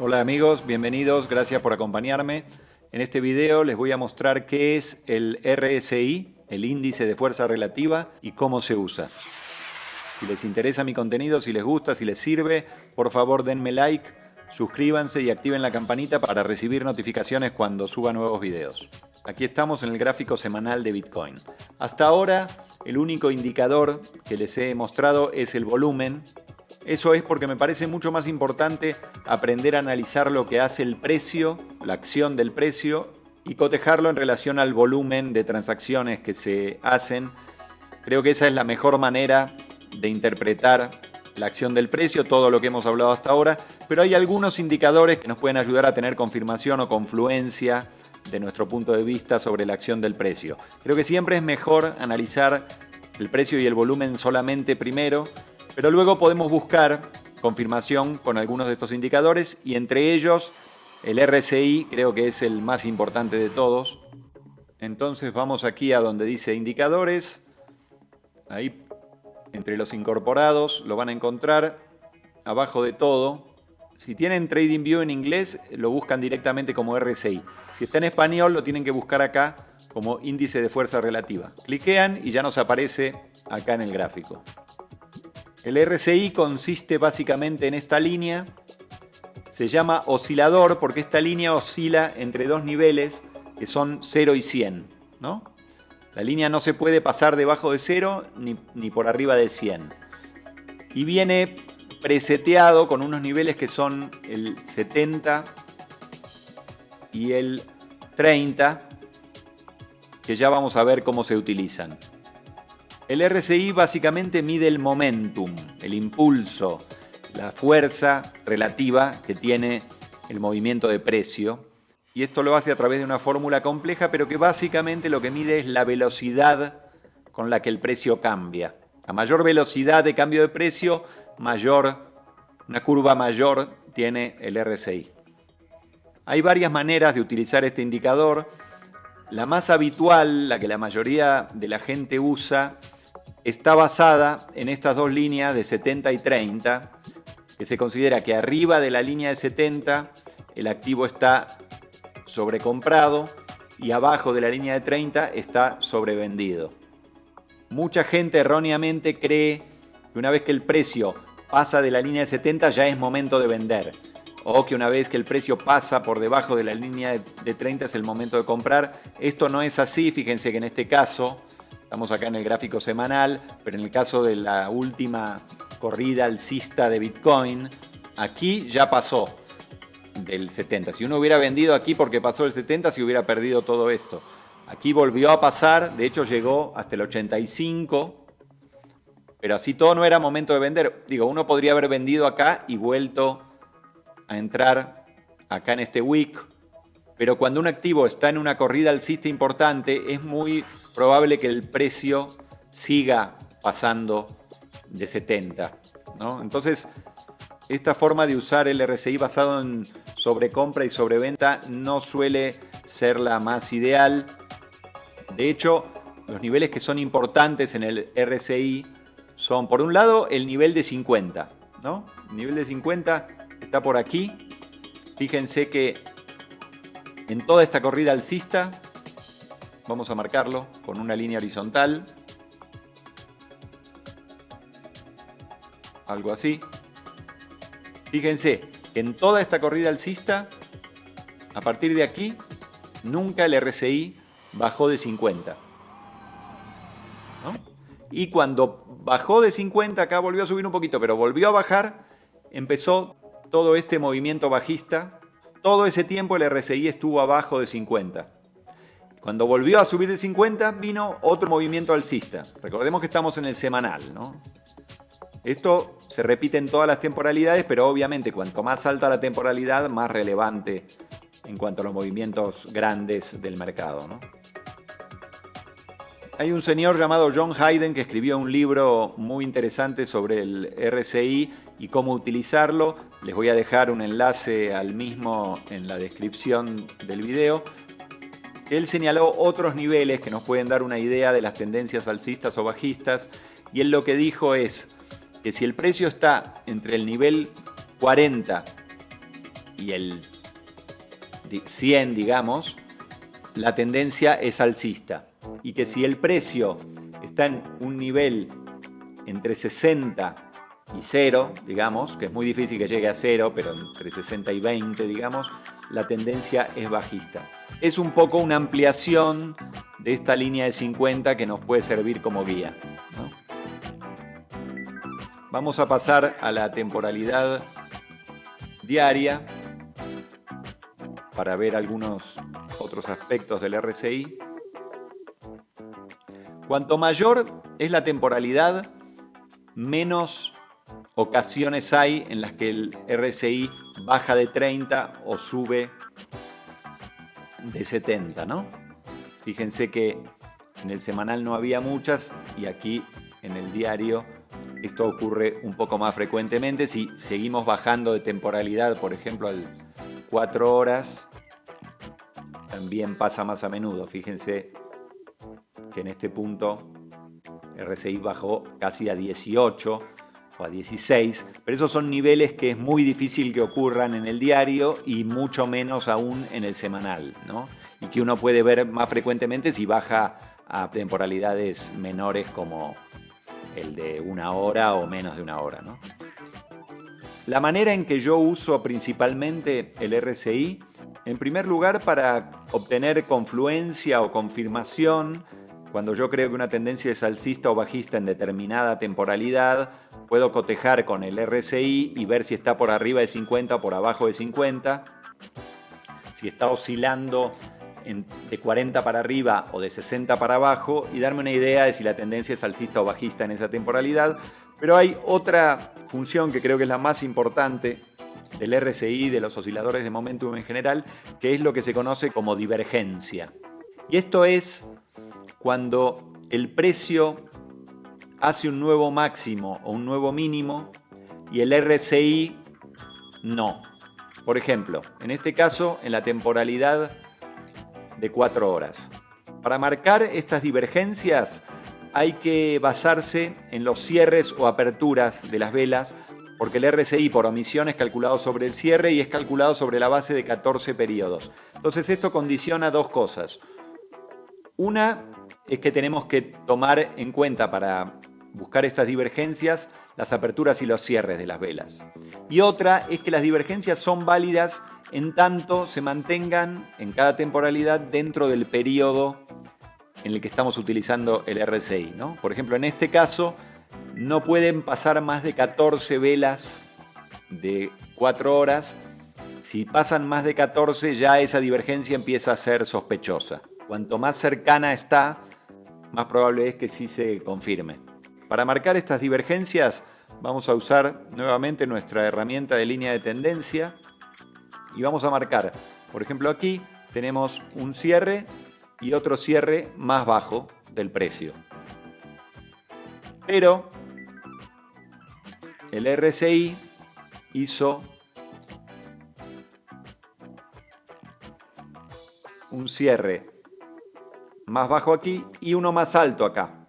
Hola amigos, bienvenidos, gracias por acompañarme. En este video les voy a mostrar qué es el RSI, el índice de fuerza relativa, y cómo se usa. Si les interesa mi contenido, si les gusta, si les sirve, por favor denme like, suscríbanse y activen la campanita para recibir notificaciones cuando suba nuevos videos. Aquí estamos en el gráfico semanal de Bitcoin. Hasta ahora, el único indicador que les he mostrado es el volumen. Eso es porque me parece mucho más importante aprender a analizar lo que hace el precio, la acción del precio, y cotejarlo en relación al volumen de transacciones que se hacen. Creo que esa es la mejor manera de interpretar la acción del precio, todo lo que hemos hablado hasta ahora, pero hay algunos indicadores que nos pueden ayudar a tener confirmación o confluencia de nuestro punto de vista sobre la acción del precio. Creo que siempre es mejor analizar el precio y el volumen solamente primero, pero luego podemos buscar confirmación con algunos de estos indicadores y entre ellos el RSI creo que es el más importante de todos. Entonces vamos aquí a donde dice indicadores, ahí entre los incorporados lo van a encontrar abajo de todo. Si tienen TradingView en inglés lo buscan directamente como RSI. Si está en español lo tienen que buscar acá como índice de fuerza relativa. Cliquean y ya nos aparece acá en el gráfico. El RSI consiste básicamente en esta línea, se llama oscilador porque esta línea oscila entre dos niveles que son 0 y 100, ¿no? La línea no se puede pasar debajo de 0 ni por arriba de 100. Y viene preseteado con unos niveles que son el 70 y el 30, que ya vamos a ver cómo se utilizan. El RSI básicamente mide el momentum, el impulso, la fuerza relativa que tiene el movimiento de precio. Y esto lo hace a través de una fórmula compleja, pero que básicamente lo que mide es la velocidad con la que el precio cambia. A mayor velocidad de cambio de precio, una curva mayor tiene el RSI. Hay varias maneras de utilizar este indicador. La más habitual, la que la mayoría de la gente usa, está basada en estas dos líneas de 70 y 30, que se considera que arriba de la línea de 70 el activo está sobrecomprado y abajo de la línea de 30 está sobrevendido. Mucha gente erróneamente cree que una vez que el precio pasa de la línea de 70 ya es momento de vender, o que una vez que el precio pasa por debajo de la línea de 30 es el momento de comprar. Esto no es así, fíjense que en este caso estamos acá en el gráfico semanal, pero en el caso de la última corrida alcista de Bitcoin, aquí ya pasó del 70. Si uno hubiera vendido aquí porque pasó el 70, se hubiera perdido todo esto. Aquí volvió a pasar, de hecho llegó hasta el 85, pero así todo no era momento de vender. Digo, uno podría haber vendido acá y vuelto a entrar acá en este wick. Pero cuando un activo está en una corrida alcista importante, es muy probable que el precio siga pasando de 70, ¿no? Entonces, esta forma de usar el RSI basado en sobrecompra y sobreventa no suele ser la más ideal. De hecho, los niveles que son importantes en el RSI son, por un lado, el nivel de 50, ¿no? El nivel de 50 está por aquí. Fíjense que en toda esta corrida alcista, vamos a marcarlo con una línea horizontal, algo así. Fíjense, en toda esta corrida alcista, a partir de aquí, nunca el RSI bajó de 50, ¿no? Y cuando bajó de 50, acá volvió a subir un poquito, pero volvió a bajar, empezó todo este movimiento bajista. Todo ese tiempo el RSI estuvo abajo de 50. Cuando volvió a subir de 50, vino otro movimiento alcista. Recordemos que estamos en el semanal, ¿no? Esto se repite en todas las temporalidades, pero obviamente cuanto más alta la temporalidad, más relevante en cuanto a los movimientos grandes del mercado, ¿no? Hay un señor llamado John Hayden que escribió un libro muy interesante sobre el RSI y cómo utilizarlo. Les voy a dejar un enlace al mismo en la descripción del video. Él señaló otros niveles que nos pueden dar una idea de las tendencias alcistas o bajistas, y él lo que dijo es que si el precio está entre el nivel 40 y el 100, digamos, la tendencia es alcista. Y que si el precio está en un nivel entre 60 y 0, digamos, que es muy difícil que llegue a 0, pero entre 60 y 20, digamos, la tendencia es bajista. Es un poco una ampliación de esta línea de 50 que nos puede servir como guía, ¿no? Vamos a pasar a la temporalidad diaria para ver algunos otros aspectos del RSI. Cuanto mayor es la temporalidad, menos ocasiones hay en las que el RSI baja de 30 o sube de 70, ¿no? Fíjense que en el semanal no había muchas y aquí en el diario esto ocurre un poco más frecuentemente. Si seguimos bajando de temporalidad, por ejemplo, al 4 horas, también pasa más a menudo. Fíjense que en este punto RSI bajó casi a 18 o a 16, pero esos son niveles que es muy difícil que ocurran en el diario y mucho menos aún en el semanal, ¿no? Y que uno puede ver más frecuentemente si baja a temporalidades menores como el de 1 hora o menos de 1 hora, ¿no? La manera en que yo uso principalmente el RSI, en primer lugar para obtener confluencia o confirmación. Cuando yo creo que una tendencia es alcista o bajista en determinada temporalidad, puedo cotejar con el RSI y ver si está por arriba de 50 o por abajo de 50. Si está oscilando de 40 para arriba o de 60 para abajo y darme una idea de si la tendencia es alcista o bajista en esa temporalidad. Pero hay otra función que creo que es la más importante del RSI, de los osciladores de momentum en general, que es lo que se conoce como divergencia. Y esto es cuando el precio hace un nuevo máximo o un nuevo mínimo y el RSI no. Por ejemplo, en este caso, en la temporalidad de 4 horas. Para marcar estas divergencias hay que basarse en los cierres o aperturas de las velas, porque el RSI por omisión es calculado sobre el cierre y es calculado sobre la base de 14 periodos. Entonces esto condiciona dos cosas. Una es que tenemos que tomar en cuenta para buscar estas divergencias las aperturas y los cierres de las velas. Y otra es que las divergencias son válidas en tanto se mantengan en cada temporalidad dentro del periodo en el que estamos utilizando el RSI, ¿no? Por ejemplo, en este caso no pueden pasar más de 14 velas de 4 horas. Si pasan más de 14 ya esa divergencia empieza a ser sospechosa. Cuanto más cercana está, más probable es que sí se confirme. Para marcar estas divergencias vamos a usar nuevamente nuestra herramienta de línea de tendencia y vamos a marcar, por ejemplo aquí tenemos un cierre y otro cierre más bajo del precio. Pero el RSI hizo un cierre más bajo aquí y uno más alto acá.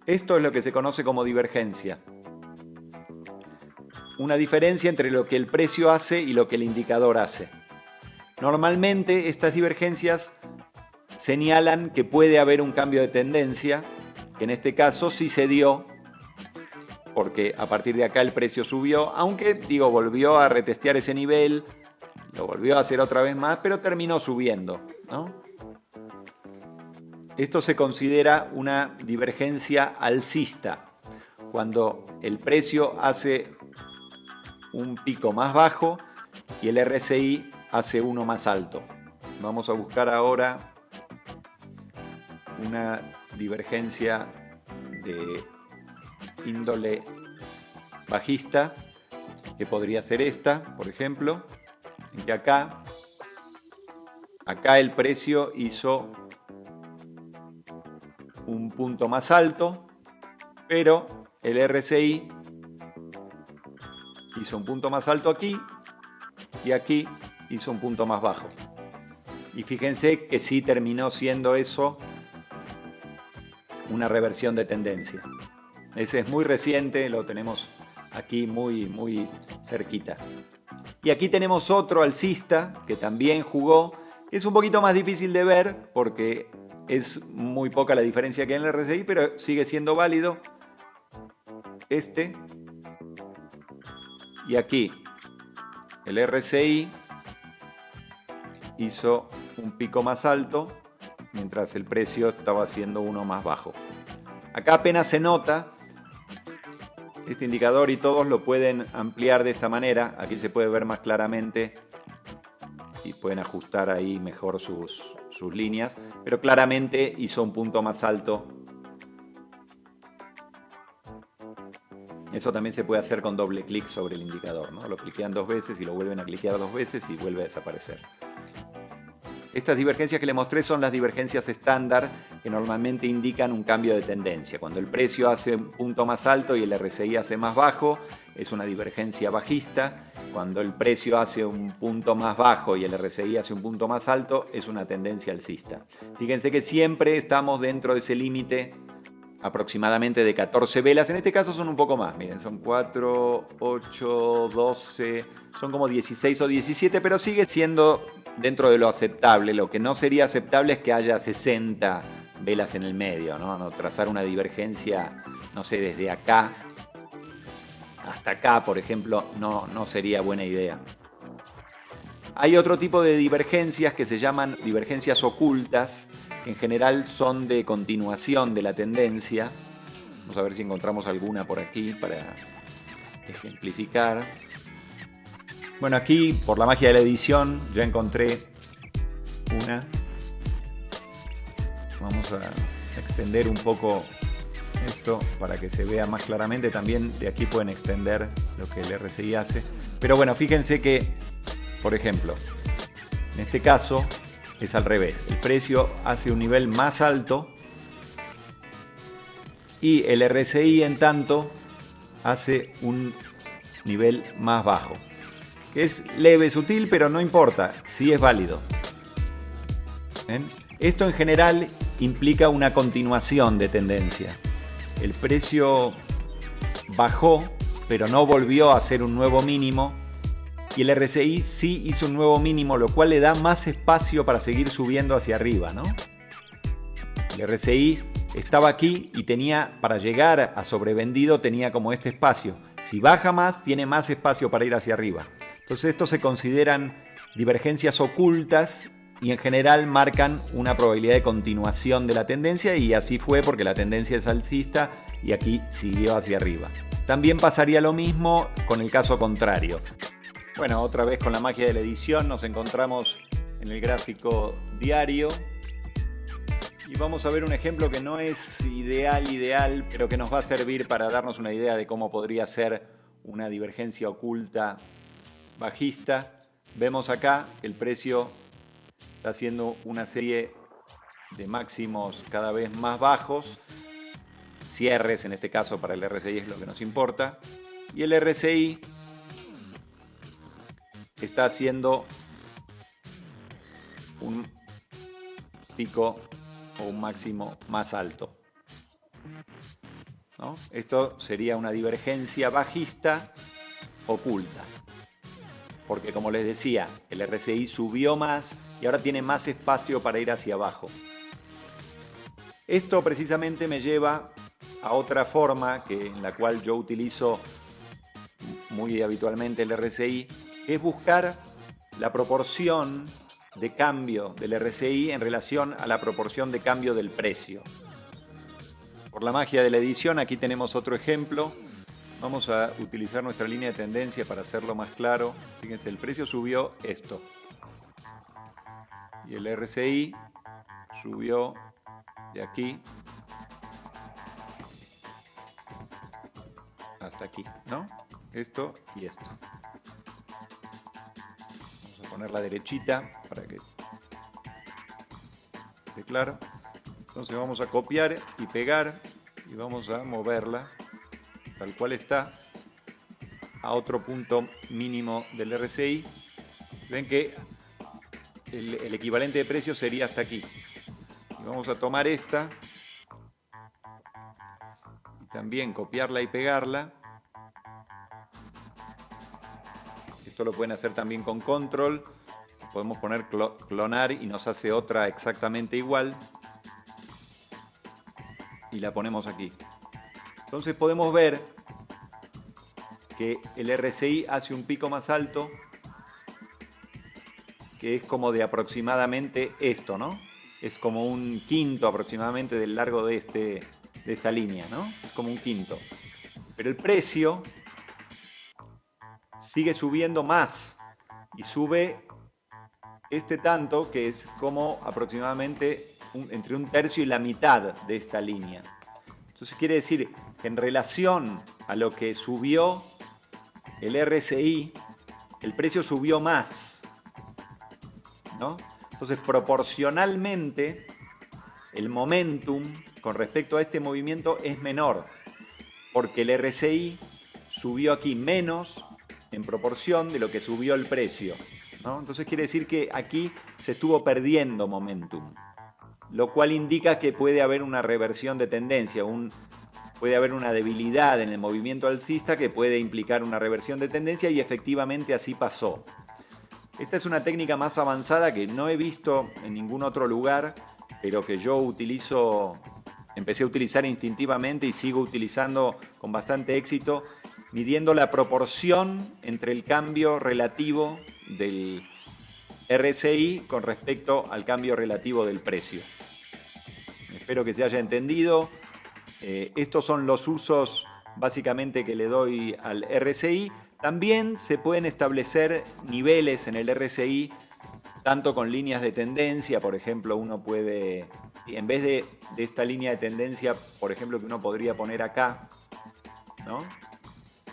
Esto es lo que se conoce como divergencia. Una diferencia entre lo que el precio hace y lo que el indicador hace. Normalmente estas divergencias señalan que puede haber un cambio de tendencia, que en este caso sí se dio, porque a partir de acá el precio subió, aunque volvió a retestear ese nivel, lo volvió a hacer otra vez más, pero terminó subiendo, ¿no? Esto se considera una divergencia alcista, cuando el precio hace un pico más bajo y el RSI hace uno más alto. Vamos a buscar ahora una divergencia de índole bajista, que podría ser esta, por ejemplo, en que acá el precio hizo un punto más alto, pero el RSI hizo un punto más alto aquí y aquí hizo un punto más bajo. Y fíjense que sí terminó siendo eso una reversión de tendencia. Ese es muy reciente, lo tenemos aquí muy cerquita. Y aquí tenemos otro alcista que también jugó. Es un poquito más difícil de ver porque es muy poca la diferencia que hay en el RSI, pero sigue siendo válido. Y aquí el RSI hizo un pico más alto mientras el precio estaba haciendo uno más bajo. Acá apenas se nota este indicador y todos lo pueden ampliar de esta manera. Aquí se puede ver más claramente y pueden ajustar ahí mejor sus líneas, pero claramente hizo un punto más alto. Eso también se puede hacer con doble clic sobre el indicador, ¿no? Lo cliquean 2 veces y lo vuelven a cliquear 2 veces y vuelve a desaparecer. Estas divergencias que le mostré son las divergencias estándar que normalmente indican un cambio de tendencia. Cuando el precio hace un punto más alto y el RSI hace más bajo, es una divergencia bajista. Cuando el precio hace un punto más bajo y el RSI hace un punto más alto, es una tendencia alcista. Fíjense que siempre estamos dentro de ese límite aproximadamente de 14 velas. En este caso son un poco más, miren, son 4, 8, 12, son como 16 o 17, pero sigue siendo dentro de lo aceptable. Lo que no sería aceptable es que haya 60 velas en el medio, ¿no? No trazar una divergencia, no sé, desde acá hasta acá, por ejemplo, no sería buena idea. Hay otro tipo de divergencias que se llaman divergencias ocultas, que en general son de continuación de la tendencia. Vamos a ver si encontramos alguna por aquí para ejemplificar. Bueno, aquí, por la magia de la edición, ya encontré una. Vamos a extender un poco esto para que se vea más claramente. También de aquí pueden extender lo que el RSI hace. Pero bueno, fíjense que, por ejemplo, en este caso es al revés. El precio hace un nivel más alto y el RSI, en tanto, hace un nivel más bajo. Que es leve, sutil, pero no importa, sí es válido. ¿Ven? Esto en general implica una continuación de tendencia. El precio bajó, pero no volvió a hacer un nuevo mínimo. Y el RSI sí hizo un nuevo mínimo, lo cual le da más espacio para seguir subiendo hacia arriba, ¿no? El RSI estaba aquí y tenía, para llegar a sobrevendido, tenía como este espacio. Si baja más, tiene más espacio para ir hacia arriba. Entonces estos se consideran divergencias ocultas y en general marcan una probabilidad de continuación de la tendencia, y así fue porque la tendencia es alcista y aquí siguió hacia arriba. También pasaría lo mismo con el caso contrario. Bueno, otra vez con la magia de la edición nos encontramos en el gráfico diario y vamos a ver un ejemplo que no es ideal, pero que nos va a servir para darnos una idea de cómo podría ser una divergencia oculta bajista. Vemos acá que el precio está haciendo una serie de máximos cada vez más bajos, cierres en este caso para el RSI es lo que nos importa, y el RSI está haciendo un pico o un máximo más alto, ¿no? Esto sería una divergencia bajista oculta, porque como les decía, el RSI subió más y ahora tiene más espacio para ir hacia abajo. Esto precisamente me lleva a otra forma en la cual yo utilizo muy habitualmente el RSI, es buscar la proporción de cambio del RSI en relación a la proporción de cambio del precio. Por la magia de la edición, aquí tenemos otro ejemplo. Vamos a utilizar nuestra línea de tendencia para hacerlo más claro. Fíjense, el precio subió esto. Y el RSI subió de aquí hasta aquí, ¿no? Esto y esto. Vamos a ponerla derechita para que esté claro. Entonces vamos a copiar y pegar y vamos a moverla tal cual está a otro punto mínimo del RSI. Ven que el equivalente de precio sería hasta aquí. Y vamos a tomar esta y también copiarla y pegarla Esto lo pueden hacer también con control. Podemos poner clonar y nos hace otra exactamente igual. Y la ponemos aquí. Entonces podemos ver que el RSI hace un pico más alto, que es como de aproximadamente esto, ¿no? Es como un quinto aproximadamente del largo de esta línea, ¿no? Es como un quinto. Pero el precio sigue subiendo más y sube este tanto, que es como aproximadamente entre un tercio y la mitad de esta línea. Entonces quiere decir que en relación a lo que subió el RSI, el precio subió más, ¿no? Entonces proporcionalmente el momentum con respecto a este movimiento es menor, porque el RSI subió aquí menos en proporción de lo que subió el precio, ¿no? Entonces quiere decir que aquí se estuvo perdiendo momentum, lo cual indica que puede haber una reversión de tendencia, puede haber una debilidad en el movimiento alcista que puede implicar una reversión de tendencia, y efectivamente así pasó. Esta es una técnica más avanzada que no he visto en ningún otro lugar, pero que yo empecé a utilizar instintivamente y sigo utilizando con bastante éxito, midiendo la proporción entre el cambio relativo del RSI con respecto al cambio relativo del precio. Espero que se haya entendido. Estos son los usos básicamente que le doy al RSI. También se pueden establecer niveles en el RSI, tanto con líneas de tendencia. Por ejemplo, uno puede, en vez de esta línea de tendencia, por ejemplo, que uno podría poner acá, ¿no?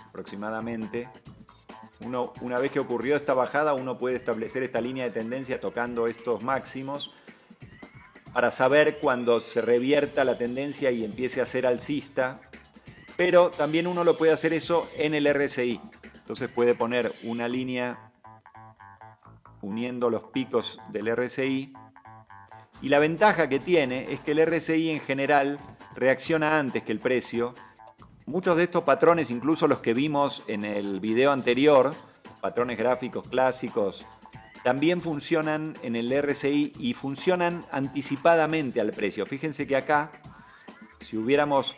Aproximadamente. Una vez que ocurrió esta bajada, uno puede establecer esta línea de tendencia tocando estos máximos para saber cuando se revierta la tendencia y empiece a ser alcista. Pero también uno lo puede hacer eso en el RSI. Entonces puede poner una línea uniendo los picos del RSI. Y la ventaja que tiene es que el RSI en general reacciona antes que el precio. Muchos de estos patrones, incluso los que vimos en el video anterior, patrones gráficos clásicos, también funcionan en el RSI y funcionan anticipadamente al precio. Fíjense que acá, si hubiéramos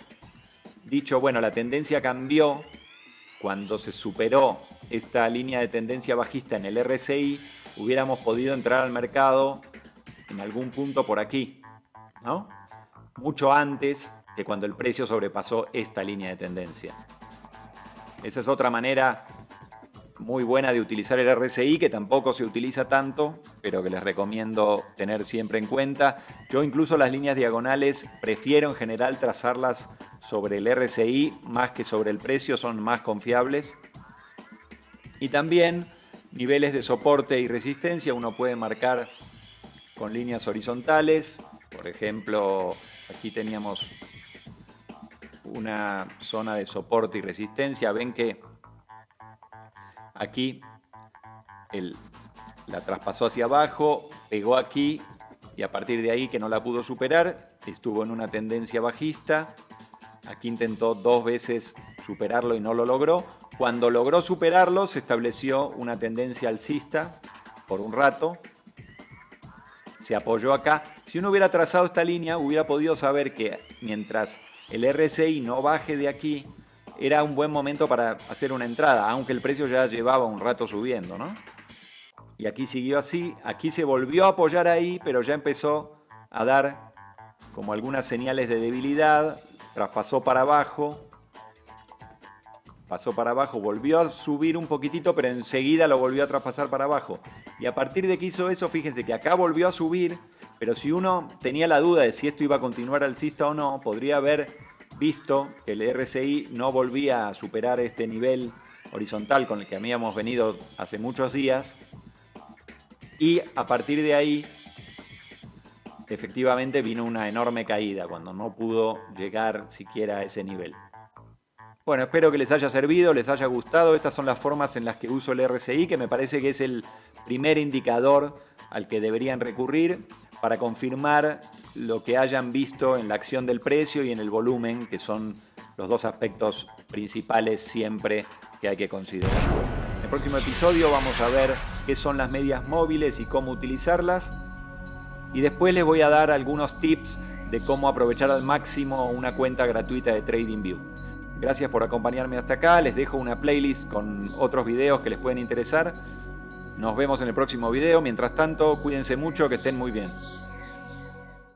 dicho, bueno, la tendencia cambió cuando se superó esta línea de tendencia bajista en el RSI, hubiéramos podido entrar al mercado en algún punto por aquí, ¿no? Mucho antes que cuando el precio sobrepasó esta línea de tendencia. Esa es otra manera muy buena de utilizar el RSI, que tampoco se utiliza tanto, pero que les recomiendo tener siempre en cuenta. Yo incluso las líneas diagonales prefiero en general trazarlas sobre el RSI más que sobre el precio, son más confiables. Y también niveles de soporte y resistencia uno puede marcar con líneas horizontales. Por ejemplo, aquí teníamos una zona de soporte y resistencia. Ven que aquí la traspasó hacia abajo, pegó aquí y a partir de ahí, que no la pudo superar, estuvo en una tendencia bajista. Aquí intentó 2 veces superarlo y no lo logró. Cuando logró superarlo, se estableció una tendencia alcista por un rato. Se apoyó acá. Si uno hubiera trazado esta línea, hubiera podido saber que mientras el RSI no baje de aquí, era un buen momento para hacer una entrada, aunque el precio ya llevaba un rato subiendo, ¿no? Y aquí siguió así, aquí se volvió a apoyar ahí, pero ya empezó a dar como algunas señales de debilidad, traspasó para abajo, pasó para abajo, volvió a subir un poquitito, pero enseguida lo volvió a traspasar para abajo. Y a partir de que hizo eso, fíjense que acá volvió a subir, pero si uno tenía la duda de si esto iba a continuar alcista o no, podría haber visto que el RSI no volvía a superar este nivel horizontal con el que habíamos venido hace muchos días, y a partir de ahí efectivamente vino una enorme caída cuando no pudo llegar siquiera a ese nivel. Bueno, espero que les haya servido, les haya gustado. Estas son las formas en las que uso el RSI, que me parece que es el primer indicador al que deberían recurrir para confirmar lo que hayan visto en la acción del precio y en el volumen, que son los dos aspectos principales siempre que hay que considerar. En el próximo episodio vamos a ver qué son las medias móviles y cómo utilizarlas. Y después les voy a dar algunos tips de cómo aprovechar al máximo una cuenta gratuita de TradingView. Gracias por acompañarme hasta acá. Les dejo una playlist con otros videos que les pueden interesar. Nos vemos en el próximo video. Mientras tanto, cuídense mucho, que estén muy bien.